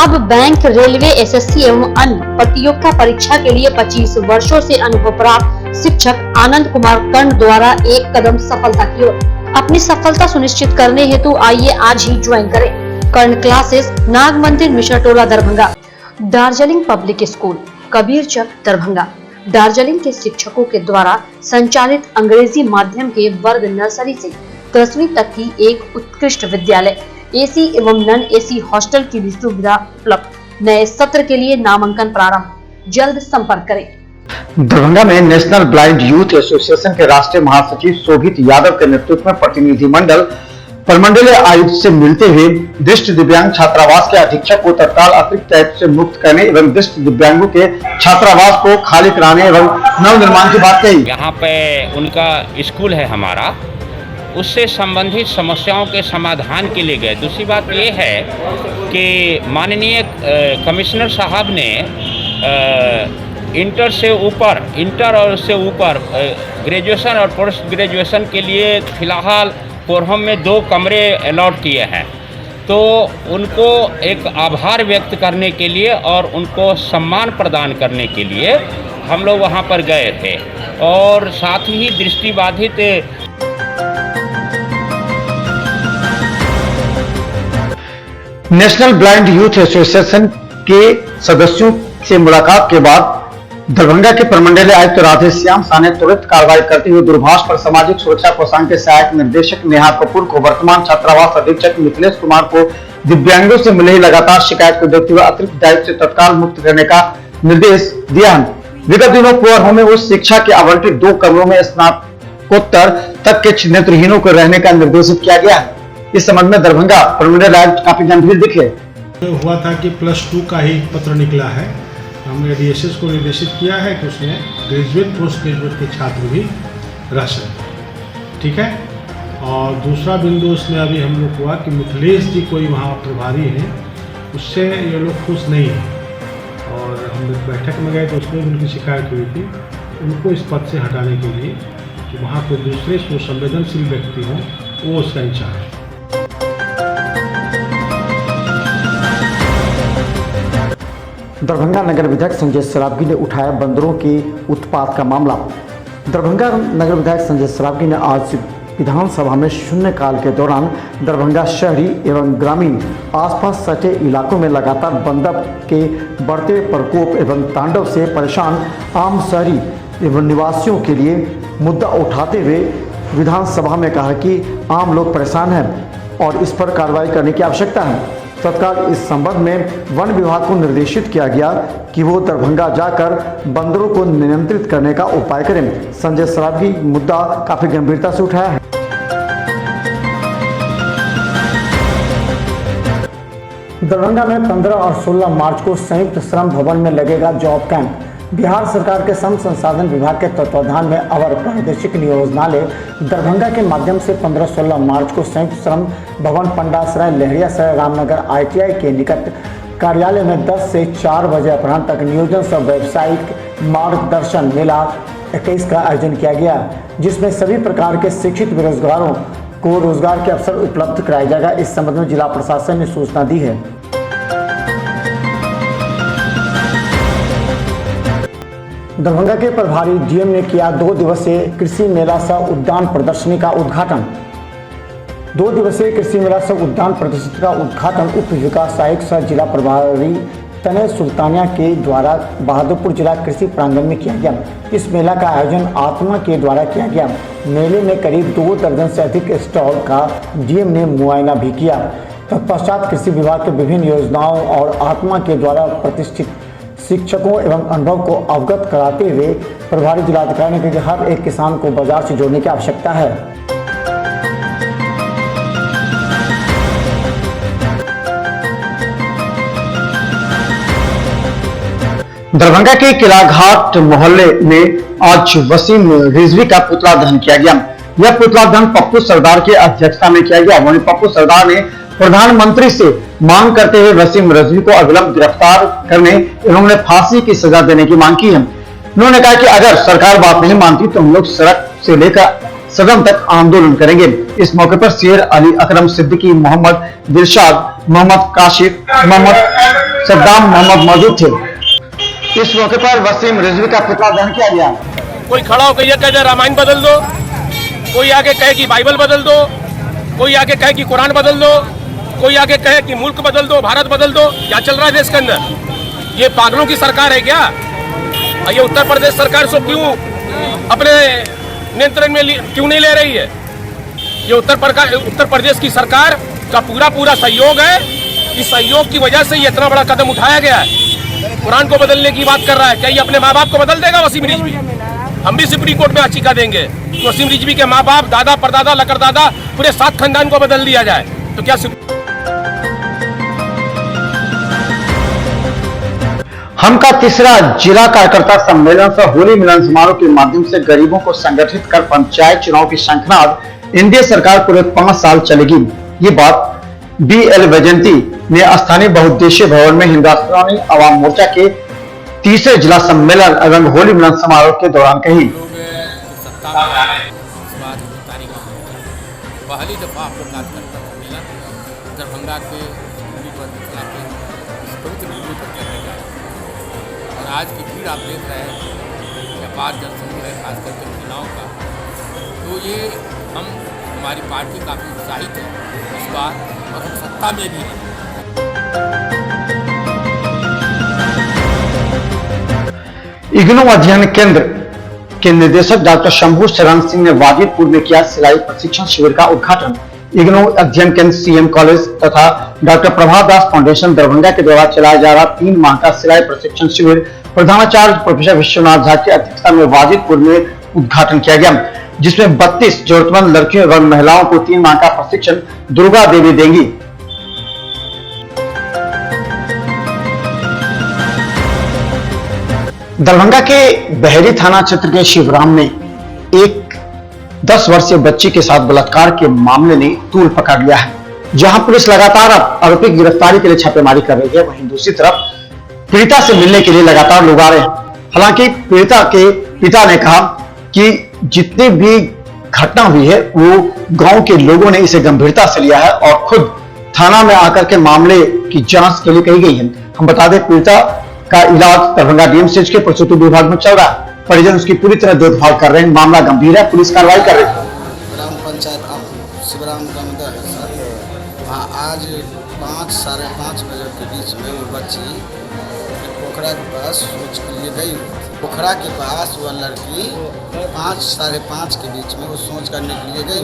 अब bank, railway, SSC एवं अन्य प्रतियोगिता परीक्षा के लिए 25 वर्षों से अनुभव प्राप्त शिक्षक आनंद कुमार कर्ण द्वारा एक कदम सफलता की ओर। अपनी सफलता सुनिश्चित करने हेतु आइए आज ही ज्वाइन करें कर्ण classes, Nag Mandir, Mishra Tola, Darbhanga. Darjeeling public school, Kabirchak, Darbhanga. Darjeeling के शिक्षकों के द्वारा संचालित अंग्रेजी माध्यम के वर्ग नर्सरी से 10वीं तक की एक उत्कृष्ट विद्यालय, एसी एवं नॉन एसी हॉस्टल की भी सुविधा उपलब्ध। नए सत्र के लिए नामांकन प्रारंभ, जल्द संपर्क करें। दरभंगा में नेशनल ब्लाइंड यूथ एसोसिएशन के राष्ट्रीय महासचिव शोभित यादव के नेतृत्व में प्रतिनिधिमंडल प्रमंडलीय आयुक्त से मिलते हुए दृष्टि दिव्यांग छात्रावास के अधीक्षक को तत्काल अतिरिक्त दायित्व से मुक्त करने एवं दृष्टि दिव्यांगों के छात्रावास को खाली कराने एवं नवनिर्माण की बात कही। यहाँ पे उनका स्कूल है हमारा, उससे संबंधित समस्याओं के समाधान के लिए गए। दूसरी बात ये है कि माननीय कमिश्नर साहब ने इंटर और उससे ऊपर ग्रेजुएशन और पोस्ट ग्रेजुएशन के लिए फिलहाल कोरहम में 2 कमरे अलॉट किए हैं। तो उनको एक आभार व्यक्त करने के लिए और उनको सम्मान प्रदान करने के लिए हम लोग वहाँ पर गए थे और साथ ही दृष्टिबाधित नेशनल ब्लाइंड यूथ एसोसिएशन के सदस्यों से मुलाकात के बाद दरभंगा के प्रमंडलीय आयुक्त राधेश्याम शाह ने तुरंत कार्रवाई करते हुए दूरभाष पर सामाजिक सुरक्षा कोषांग के सहायक निर्देशक नेहा कपूर को वर्तमान छात्रावास अधीक्षक मिथिलेश कुमार को दिव्यांगों से मिली लगातार शिकायत को देखते हुए अतिरिक्त दायित्व से तत्काल मुक्त करने का निर्देश दिया है। विगत दिनों कोरहम में उस शिक्षा के आवंटित 2 कमरों में स्नातकोत्तर तक के नेत्रहीनों को रहने का निर्देशित किया गया है। इस संबंध में दरभंगा प्रमंडलीय आयुक्त काफी गंभीर दिखे। हुआ था कि +2 का ही पत्र निकला है। हमने डीएसएस को निर्देशित किया है कि उसमें ग्रेजुएट, पोस्ट ग्रेजुएट के छात्र भी रह सकते, ठीक है। और दूसरा बिंदु उसमें अभी हम लोग हुआ कि मिथिलेश जी कोई वहाँ प्रभारी हैं, उससे ये लोग खुश नहीं हैं और हम लोग बैठक में गए तो उसमें भी उनकी शिकायत हुई थी उनको इस पद से हटाने के लिए कि वहाँ कोई दूसरे संवेदनशील व्यक्ति हों, वो उसका इंचार्ज। दरभंगा नगर विधायक संजय सरावगी ने उठाया बंदरों के उत्पात का मामला। दरभंगा नगर विधायक संजय सरावगी ने आज विधानसभा में शून्यकाल के दौरान दरभंगा शहरी एवं ग्रामीण आसपास सटे इलाकों में लगातार बंदर के बढ़ते प्रकोप एवं तांडव से परेशान आम शहरी एवं निवासियों के लिए मुद्दा उठाते हुए विधानसभा में कहा कि आम लोग परेशान हैं और इस पर कार्रवाई करने की आवश्यकता है। तत्काल इस संबंध में वन विभाग को निर्देशित किया गया कि वो दरभंगा जाकर बंदरों को नियंत्रित करने का उपाय करें। संजय सरावगी मुद्दा काफी गंभीरता से उठाया है। दरभंगा में 15 और 16 मार्च को संयुक्त श्रम भवन में लगेगा जॉब कैंप। बिहार सरकार के श्रम संसाधन विभाग के तत्वाधान में अवर प्रादेशिक नियोजनालय दरभंगा के माध्यम से 15-16 मार्च को संयुक्त श्रम भवन पंडासराय लहरियासराय रामनगर ITI के निकट कार्यालय में 10 से 4 बजे अपराह्न तक नियोजन सह व्यावसायिक मार्गदर्शन मेला 21 का आयोजन किया गया, जिसमें सभी प्रकार के शिक्षित बेरोजगारों को रोजगार के अवसर उपलब्ध कराया जाएगा। इस संबंध में जिला प्रशासन ने सूचना दी है। दरभंगा के प्रभारी डीएम ने किया 2 दिवसीय कृषि मेला सह उद्यान प्रदर्शनी का उद्घाटन। 2 दिवसीय कृषि मेला सह उद्यान प्रदर्शनी का उद्घाटन उप विकास आयुक्त सह जिला प्रभारी तनय सुल्तानिया के द्वारा बहादुरपुर जिला कृषि प्रांगण में किया गया। इस मेला का आयोजन आत्मा के द्वारा किया गया। मेले में करीब 2 दर्जन से अधिक स्टॉल का डीएम ने मुआयना भी किया। तत्पश्चात कृषि विभाग के विभिन्न योजनाओं और आत्मा के द्वारा प्रतिष्ठित शिक्षकों एवं अनुभव को अवगत कराते हुए प्रभारी जिलाधिकारी ने कहा कि हर एक किसान को बाजार से जोड़ने की आवश्यकता है। दरभंगा के किलाघाट मोहल्ले में आज वसीम रिजवी का पुतला दहन किया गया। यह पुतला दहन पप्पू सरदार की अध्यक्षता में किया गया। वहीं पप्पू सरदार ने प्रधानमंत्री से मांग करते हुए वसीम रिजवी को अविलंब गिरफ्तार करने एवं उन्हें फांसी की सजा देने की मांग की है। उन्होंने कहा कि अगर सरकार बात नहीं मानती तो हम लोग सड़क से लेकर सदन तक आंदोलन करेंगे। इस मौके पर शेर अली, अकरम सिद्दीकी, मोहम्मद दिलशाद, मोहम्मद काशिफ, मोहम्मद सद्दाम मोहम्मद मौजूद थे। इस मौके पर वसीम रिजवी का पुतला दहन किया गया। कोई खड़ा होकर ये कह दे रामायण बदल दो, कोई आगे कहे कि बाइबल बदल दो, कोई आगे कहे कि कुरान बदल दो, कोई आगे कहे कि मुल्क बदल दो, भारत बदल दो। क्या चल रहा है देश के अंदर? ये पागलों की सरकार है क्या? ये उत्तर प्रदेश सरकार सो क्यों अपने नियंत्रण में क्यों नहीं ले रही है? ये उत्तर प्रदेश की सरकार का पूरा सहयोग है। इस सहयोग की वजह से ये इतना बड़ा कदम उठाया गया है। कुरान को बदलने की बात कर रहा है। क्या ये अपने माँ बाप को बदल देगा? वसीम रिजवी, हम भी सुप्रीम कोर्ट में याचिका देंगे कि वसीम रिजवी के माँ बाप, दादा, परदादा, लकड़दादा, पूरे 7 खानदान को बदल दिया जाए। तो क्या हम का तीसरा जिला कार्यकर्ता सम्मेलन सह होली मिलन समारोह के माध्यम से गरीबों को संगठित कर पंचायत चुनाव की शंखनाद एनडीए सरकार पूरे 5 साल चलेगी। ये बात BL वैजयंती ने स्थानीय बहुउद्देशीय भवन में हिंदुस्तानी अवाम मोर्चा के तीसरे जिला सम्मेलन एवं होली मिलन समारोह के दौरान कही। पहली दफा आपको कार्यकर्ता सम्मेलन दरभंगा के पवित्र भूमि पर करने जा रहे हैं और आज की भीड़ आप देख रहे हैं, व्यापार जनसमूह है, खास करके महिलाओं का। तो ये हमारी पार्टी काफ़ी उत्साहित है इस बार और हम सत्ता में भी हैं। इग्नू अध्ययन केंद्र के निदेशक डॉक्टर शंभू शरण सिंह ने वाजिदपुर में किया सिलाई प्रशिक्षण शिविर का उद्घाटन। इग्नू अध्ययन केंद्र CM कॉलेज तथा डॉक्टर प्रभात दास फाउंडेशन दरभंगा के द्वारा चलाया जा रहा 3 माह का सिलाई प्रशिक्षण शिविर प्रधानाचार्य प्रोफेसर विश्वनाथ झा की अध्यक्षता में वाजिदपुर में उद्घाटन किया गया, जिसमें 32 जरूरतमंद लड़कियों एवं महिलाओं को 3 माह का प्रशिक्षण दुर्गा देवी देंगी। दरभंगा के बहेरी थाना क्षेत्र के शिवराम में एक 10 वर्षीय बच्ची के साथ बलात्कार के मामले ने तूल पकड़ लिया है, जहां पुलिस लगातार आरोपी की गिरफ्तारी के लिए छापेमारी कर रही है। वहीं दूसरी तरफ पीड़िता से मिलने के लिए लगातार लोग आ रहे हैं। हालांकि पीड़िता के पिता ने कहा कि जितनी भी घटना हुई है वो गांव के लोगों ने इसे गंभीरता से लिया है और खुद थाना में आकर के मामले की जांच के लिए कही गई है। हम बता दें, पीड़िता का इलाज दरभंगा DMCH के प्रसूति विभाग में चल रहा है। परिजन उसकी पूरी तरह देखभाल कर रहे हैं। मामला गंभीर है, पुलिस कार्रवाई कर रही है। ग्राम पंचायत शिवराम गंगा है सर, वहाँ आज 5 साढ़े 5 बजे के बीच में वो बच्ची पोखरा के पास सोच के लिए गई। पोखरा के पास वह लड़की 5 साढ़े 5 के बीच में वो सोच करने के लिए गई।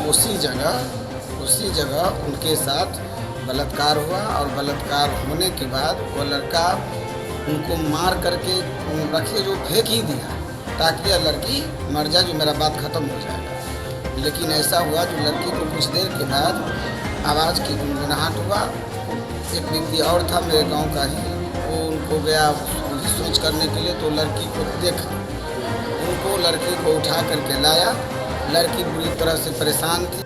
उसी जगह उनके साथ बलात्कार हुआ और बलात्कार होने के बाद वो लड़का उनको मार करके रखे जो फेंक ही दिया ताकि यह लड़की मर जाए, जो मेरा बात ख़त्म हो जाएगा। लेकिन ऐसा हुआ जो लड़की को कुछ देर के बाद आवाज़ की गुनगुनाहट हुआ। एक व्यक्ति और था मेरे गांव का ही, वो उनको गया सोच करने के लिए, तो लड़की को देखा, उनको लड़की को उठा करके लाया। लड़की बुरी तरह से परेशान थी।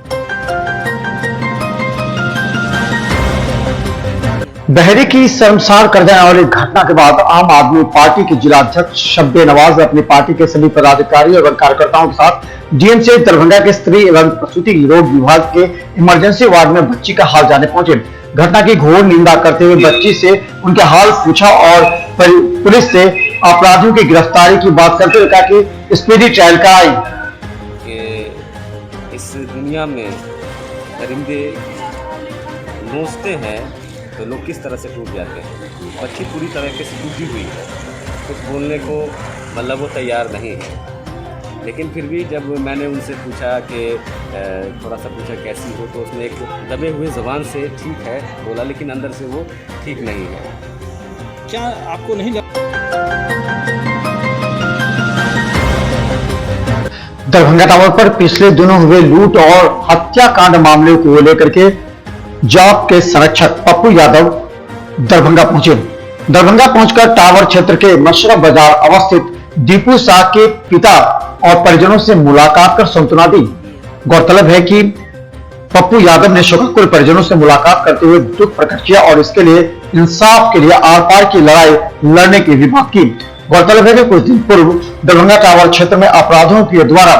बहेरी की शर्मसार कर देने वाली घटना के बाद आम आदमी पार्टी के जिला अध्यक्ष शब्बे नवाज ने अपनी पार्टी के सभी पदाधिकारियों एवं कार्यकर्ताओं के साथ DMCH दरभंगा के स्त्री एवं प्रसूति रोग विभाग के इमरजेंसी वार्ड में बच्ची का हाल जानने पहुंचे। घटना की घोर निंदा करते हुए बच्ची से उनके हाल पूछा और पुलिस से अपराधियों की गिरफ्तारी की बात करते हुए कहा कि स्पीडी ट्रायल कराई। इस दुनिया में परिंदे नोचते हैं तो लोग किस तरह से टूट जाते हैं। बच्ची पूरी तरह से टूटी हुई है, कुछ बोलने को मतलब वो तैयार नहीं है। लेकिन फिर भी जब मैंने उनसे पूछा कि थोड़ा सा पूछा कैसी हो, तो उसने एक दबे हुए ज़बान से ठीक है बोला, लेकिन अंदर से वो ठीक नहीं है। क्या आपको नहीं लगता? दरभंगा टावर पर पिछले दिनों हुए लूट और हत्याकांड मामले को लेकर के जॉब के संरक्षक पप्पू यादव दरभंगा पहुंचे। दरभंगा पहुंचकर टावर क्षेत्र के मशरफ बाजार अवस्थित दीपू शाह के पिता और परिजनों से मुलाकात कर सांत्वना दी। गौरतलब है कि पप्पू यादव ने शोकाकुल परिजनों से मुलाकात करते हुए दुख प्रकट किया और इसके लिए इंसाफ के लिए आर पार की लड़ाई लड़ने की भी बात की। गौरतलब है कि कुछ दिन पूर्व दरभंगा टावर क्षेत्र में अपराधियों के द्वारा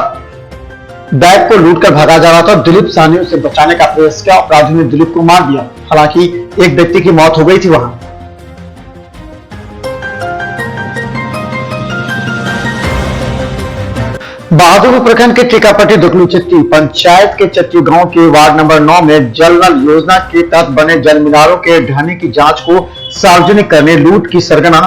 बैग को लूटकर भागा जा रहा था। दिलीप साहनी उसे बचाने का प्रयास किया। अपराधियों ने दिलीप को मार दिया। हालांकि एक व्यक्ति की मौत हो गई थी। वहां बहादुरपुर प्रखंड के टीकापट्टी दुकलू चट्टी पंचायत के चट्टी गांव के वार्ड नंबर 9 में जल नल योजना के तहत बने जल मीनारों के ढहने की जांच को सार्वजनिक करने, लूट की सरगना,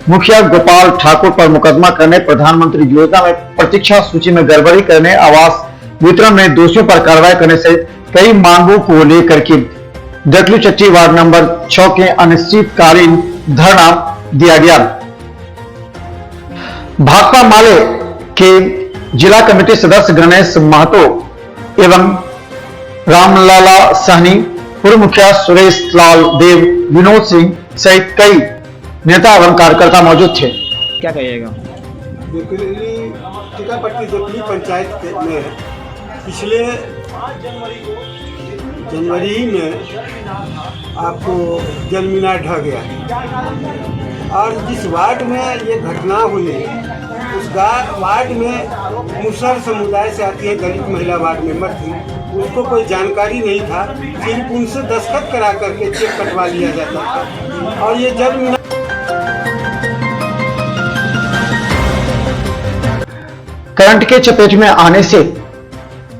मुखिया गोपाल ठाकुर पर मुकदमा करने, प्रधानमंत्री योजना में प्रतीक्षा सूची में गड़बड़ी करने, आवास वितरण में दोषियों पर कार्रवाई करने सहित कई मांगों को लेकर के दुकलू चट्टी वार्ड नंबर 6 के अनिश्चितकालीन धरना दिया गया। भाकपा माले के जिला कमेटी सदस्य गणेश महतो एवं रामलाला सहनी, पूर्व मुखिया सुरेश लाल देव, विनोद सिंह सहित कई नेता एवं कार्यकर्ता मौजूद थे। क्या कहिएगा? टीकापट्टी दुकली पंचायत में पिछले जनवरी में आपको जल मीनार ढह गया और जिस वार्ड में ये घटना हुई उस वार्ड में मुसहर समुदाय से आती है, दलित महिला वार्ड मेंबर थी, उसको कोई जानकारी नहीं था। सिर्फ उनसे दस्तखत करा करके चेक कटवा लिया जाता था और ये जल मीनार करंट के चपेट में आने से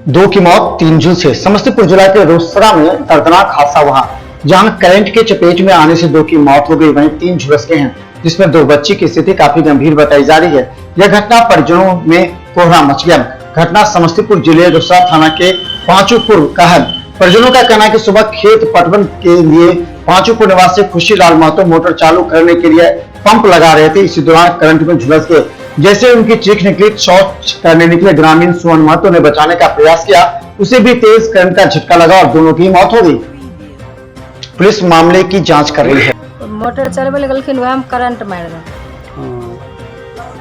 2 की मौत, 3 झुलसे। समस्तीपुर जिला के रोसड़ा में दर्दनाक हादसा हुआ, जहां करंट के चपेट में आने से 2 की मौत हो गई, वहीं 3 झुलसे हैं, जिसमें 2 बच्ची की स्थिति काफी गंभीर बताई जा रही है। यह घटना परिजनों में कोहरा मच गया। घटना समस्तीपुर जिले रोसड़ा थाना के पांचुपुर का है। परिजनों का कहना है कि सुबह खेत पटवन के लिए पांचुपुर निवासी खुशीलाल महतो मोटर चालू करने के लिए पंप लगा रहे थे। इसी दौरान करंट में झुलस गए। जैसे उनकी चीख निकली, शौच करने निकले ग्रामीण सुमन महतो ने बचाने का प्रयास किया, उसे भी तेज करंट का झटका लगा और दोनों की मौत हो गई। पुलिस मामले की जांच कर रही है। मोटर चलवे लगलखिन, वह करंट मार दे।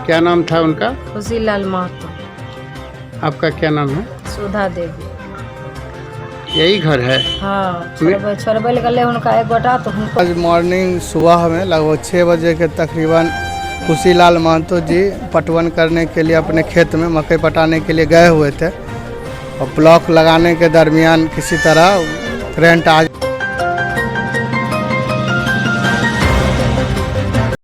क्या नाम था उनका? खुशीलाल महतो। आपका क्या नाम है? सुधा देवी। यही घर है? हाँ, छोड़वे लगल उनका एक गोटा तो उनको आज मॉर्निंग सुबह में लगभग 6 बजे के तकरीबन खुशीलाल महतो जी पटवन करने के लिए अपने खेत में मकई पटाने के लिए गए हुए थे और ब्लॉक लगाने के दरमियान किसी तरह करंट आ